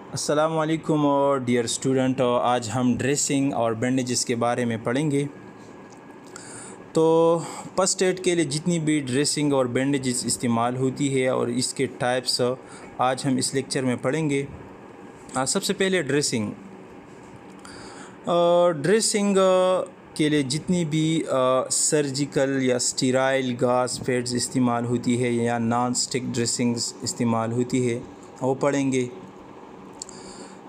अस्सलामुअलैकुम और dear student, और आज हम ड्रेसिंग और बैंडेजेस के बारे में पढ़ेंगे। तो फर्स्ट एड के लिए जितनी भी ड्रेसिंग और बैंडेजेस इस्तेमाल होती है और इसके टाइप्स आज हम इस लेक्चर में पढ़ेंगे। सबसे पहले ड्रेसिंग के लिए जितनी भी सर्जिकल या स्टीराइल गैस पैड्स इस्तेमाल होती है या नॉन स्टिक ड्रेसिंग्स इस्तेमाल होती है वो पढ़ेंगे।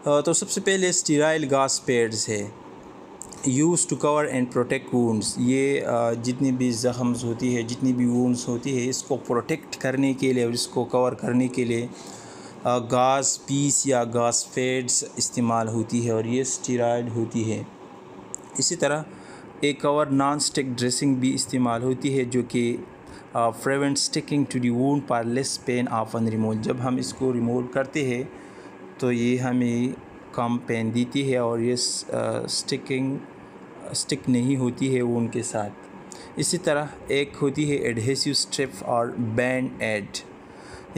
तो सबसे पहले स्टीराइल गैस पैड्स है use to cover and protect wounds. ये जितनी भी ज़ख्म्स होती है, जितनी भी वुंड्स होती है, इसको प्रोटेक्ट करने के लिए और इसको कवर करने के लिए गैस पीस या गैस पैड्स इस्तेमाल होती है और ये स्टीराइड होती है। इसी तरह एक और नॉन स्टिक ड्रेसिंग भी इस्तेमाल होती है जो कि prevent sticking to the wound पर लेस पेन ऑफन रिमूवल। जब हम इसको रिमूव करते हैं तो ये हमें कम पेन देती है और ये स्टिक नहीं होती है वुंड के साथ। इसी तरह एक होती है एडहेसिव स्ट्रिप और बैंड एड।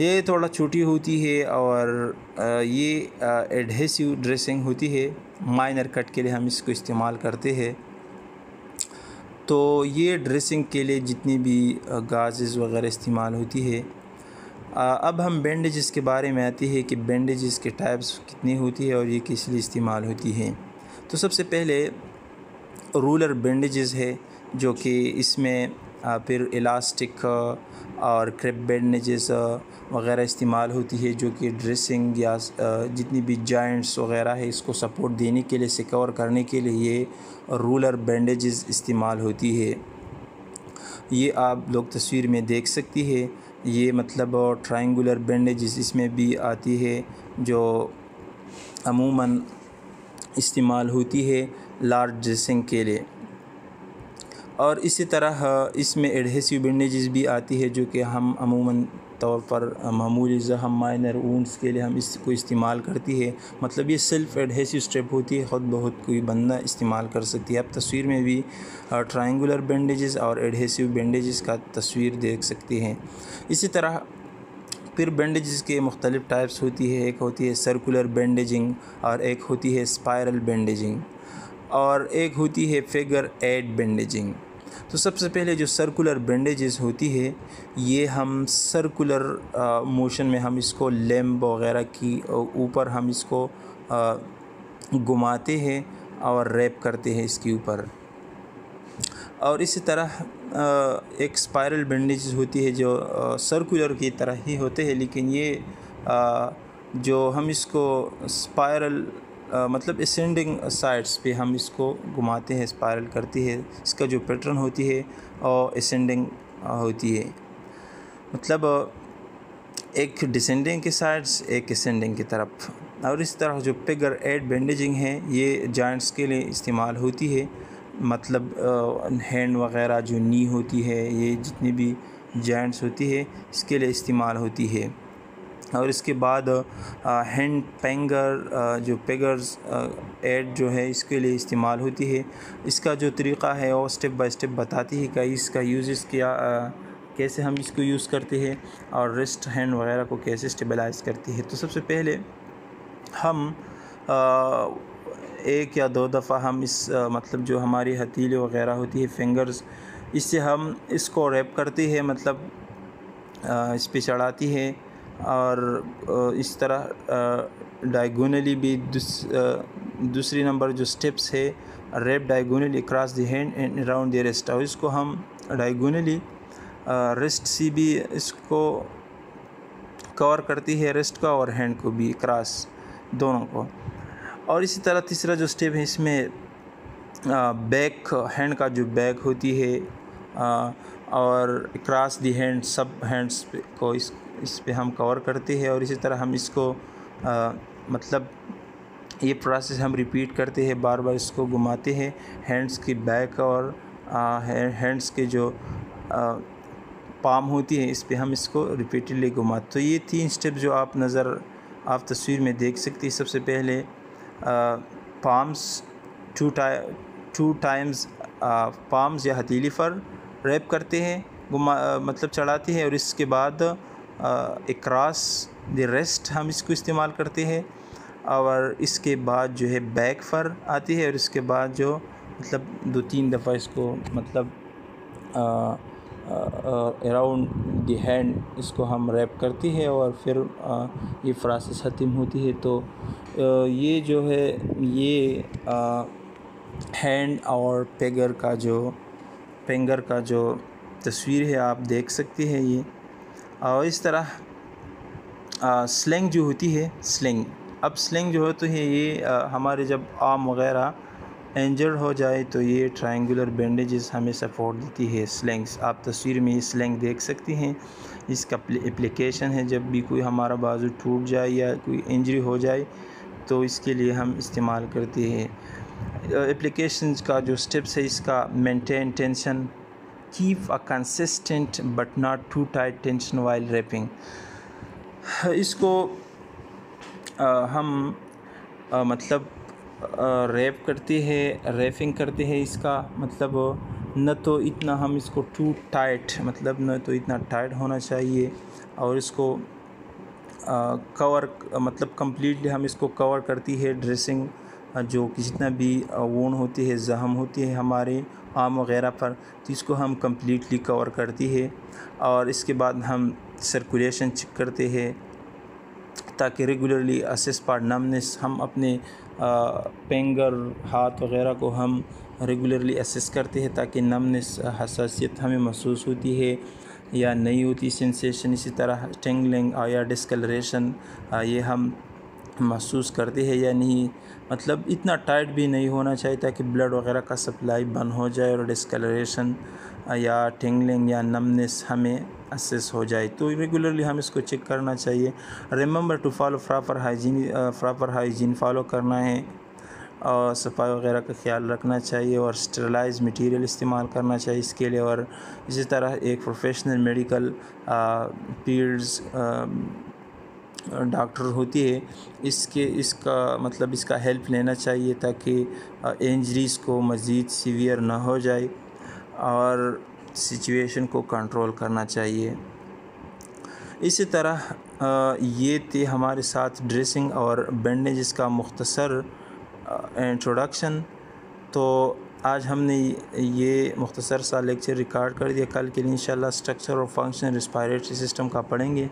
ये थोड़ा छोटी होती है और ये एडहेसिव ड्रेसिंग होती है। माइनर कट के लिए हम इसको इस्तेमाल करते हैं। तो ये ड्रेसिंग के लिए जितनी भी गाजेज़ वगैरह इस्तेमाल होती है। अब हम बैंडेजेस के बारे में आती है कि बैंडेजेस के टाइप्स कितनी होती है और ये किस लिए इस्तेमाल होती है। तो सबसे पहले रूलर बैंडेजेस है जो कि इसमें फिर इलास्टिक और क्रेप बैंडेजेस वगैरह इस्तेमाल होती है जो कि ड्रेसिंग या जितनी भी जॉइंट्स वगैरह है इसको सपोर्ट देने के लिए, सिक्योर करने के लिए ये रूलर बैंडेजेस इस्तेमाल होती है। ये आप लोग तस्वीर में देख सकती है। ये मतलब ट्रायंगुलर बैंडेजेस इसमें भी आती है जो अमूमन इस्तेमाल होती है लार्ज ड्रेसिंग के लिए। और इसी तरह इसमें एडहेसिव बैंडेजेस भी आती है जो कि हम अमूमन तौर पर मामूली ज़ख्म माइनर वुंड्स के लिए हम इसको इस्तेमाल करती है। मतलब ये सेल्फ एडहेसिव स्ट्रिप होती है, ख़ुद बहुत कोई बंदा इस्तेमाल कर सकती है। आप तस्वीर में भी ट्रायंगुलर बैंडेजेस और एडहेसिव बैंडेजेस का तस्वीर देख सकती हैं। इसी तरह फिर बैंडेजेस के मुख्तलिफ़ टाइप्स होती है। एक होती है सर्कुलर बैंडेजिंग और एक होती है स्पायरल बैंडेजिंग और एक होती है फिगर 8 बैंडेजिंग। तो सबसे पहले जो सर्कुलर बैंडेजेस होती है ये हम सर्कुलर मोशन में हम इसको लैम्प वगैरह की ऊपर हम इसको घुमाते हैं और रैप करते हैं इसके ऊपर। और इसी तरह एक स्पायरल बैंडेजेस होती है जो सर्कुलर की तरह ही होते हैं, लेकिन ये जो हम इसको स्पायरल मतलब असेंडिंग साइड्स पे हम इसको घुमाते हैं, स्पायरल करती है। इसका जो पैटर्न होती है और असेंडिंग होती है, मतलब एक डिसेंडिंग के साइड्स एक असेंडिंग की तरफ। और इस तरह जो फिगर 8 बैंडेजिंग है ये जॉइंट्स के लिए इस्तेमाल होती है। मतलब हैंड वगैरह जो नी होती है, ये जितनी भी जॉइंट्स होती है इसके लिए इस्तेमाल होती है। और इसके बाद हैंड पेंगर जो पेगर्स 8 जो है इसके लिए इस्तेमाल होती है। इसका जो तरीक़ा है वो स्टेप बाय स्टेप बताती है कि इसका यूज़ क्या कैसे हम इसको यूज़ करते हैं और रिस्ट हैंड वगैरह को कैसे स्टेबलाइज़ करती है। तो सबसे पहले हम एक या दो दफ़ा हम इस मतलब जो हमारी हथेली वगैरह होती है फिंगर्स, इससे हम इसको रैप करते हैं, मतलब इस पे चढ़ाती है और इस तरह डायगोनली भी दूसरी नंबर जो स्टेप्स है wrap diagonally across the hand and around the wrist. और इसको हम डायगोनली रिस्ट से भी इसको कवर करती है, रिस्ट का और हैंड को भी क्रॉस दोनों को। और इसी तरह तीसरा जो स्टेप है इसमें बैक हैंड का जो बैक होती है और क्रॉस दी हैंड सब हैंड्स को इस पे हम कवर करते हैं। और इसी तरह हम इसको मतलब ये प्रोसेस हम रिपीट करते हैं, बार बार इसको घुमाते हैं हैंड्स की बैक और हैंड्स के जो पाम होती है इस पे हम इसको रिपीटेडली घुमाते। तो ये 3 स्टेप जो आप तस्वीर में देख सकती हैं। सबसे पहले पाम्स 2 टाइम्स पाम्स या हथेली पर रैप करते हैं, मतलब चढ़ाते हैं। और इसके बाद अक्रॉस द रेस्ट हम इसको इस्तेमाल करते हैं और इसके बाद जो है बैक फर आती है और इसके बाद जो मतलब 2-3 दफ़ा इसको मतलब अराउंड द हैंड इसको हम रैप करती है और फिर ये प्रोसेस ख़त्म होती है। तो ये जो है ये हैंड और फिंगर का जो तस्वीर है आप देख सकते हैं ये। और इस तरह स्लिंग जो होती है स्लिंग जो होती है ये हमारे जब आर्म वग़ैरह इंजर्ड हो जाए तो ये ट्रायंगुलर बैंडेजेस हमें सपोर्ट देती है स्लिंग्स। आप तस्वीर में ये स्लिंग देख सकती हैं। इसका एप्लीकेशन है जब भी कोई हमारा बाजू टूट जाए या कोई इंजरी हो जाए तो इसके लिए हम इस्तेमाल करते हैं। एप्लीकेशन का जो स्टेप्स है इसका maintain tension, keep a consistent but not too tight tension while wrapping. इसको हम मतलब रैप करते हैं, रैपिंग करते हैं। इसका मतलब न तो इतना हम इसको टू टाइट मतलब न तो इतना टाइट होना चाहिए और इसको कवर मतलब कम्प्लीटली हम इसको कवर करती है ड्रेसिंग जो कि जितना भी वून होती है, ज़ख्म होती है हमारे आर्म वग़ैरह पर, तो इसको हम कम्प्लीटली कवर करती है। और इसके बाद हम सर्कुलेशन चेक करते हैं ताकि रेगुलरली असेस पार्ट नमनेस हम अपने फिंगर हाथ वग़ैरह को हम रेगुलरली असेस करते हैं ताकि नमनेस हसासियत हमें महसूस होती है या नहीं होती सेंसेशन। इसी तरह टिंगलिंग या डिस्कलरेशन ये हम महसूस करते हैं या नहीं, मतलब इतना टाइट भी नहीं होना चाहिए ताकि ब्लड वग़ैरह का सप्लाई बंद हो जाए और डिस्कलरेशन या टिंगलिंग या नमनेस हमें असेस हो जाए। तो रेगुलरली हम इसको चेक करना चाहिए। Remember to follow proper hygiene follow करना है और सफाई वग़ैरह का ख्याल रखना चाहिए और स्टरलाइज मटेरियल इस्तेमाल करना चाहिए इसके लिए। और इसी तरह एक प्रोफेशनल मेडिकल पीड्स डॉक्टर होती है इसका हेल्प लेना चाहिए ताकि इंजरीज़ को मज़ीद सीवियर ना हो जाए और सिचुएशन को कंट्रोल करना चाहिए। इसी तरह ये थे हमारे साथ ड्रेसिंग और बैंडेजेस का मुख्तसर इंट्रोडक्शन। तो आज हमने ये मुख्तसर सा लेक्चर रिकॉर्ड कर दिया। कल के लिए इंशाल्लाह स्ट्रक्चर और फंक्शन रेस्पिरेटरी सिस्टम का पढ़ेंगे।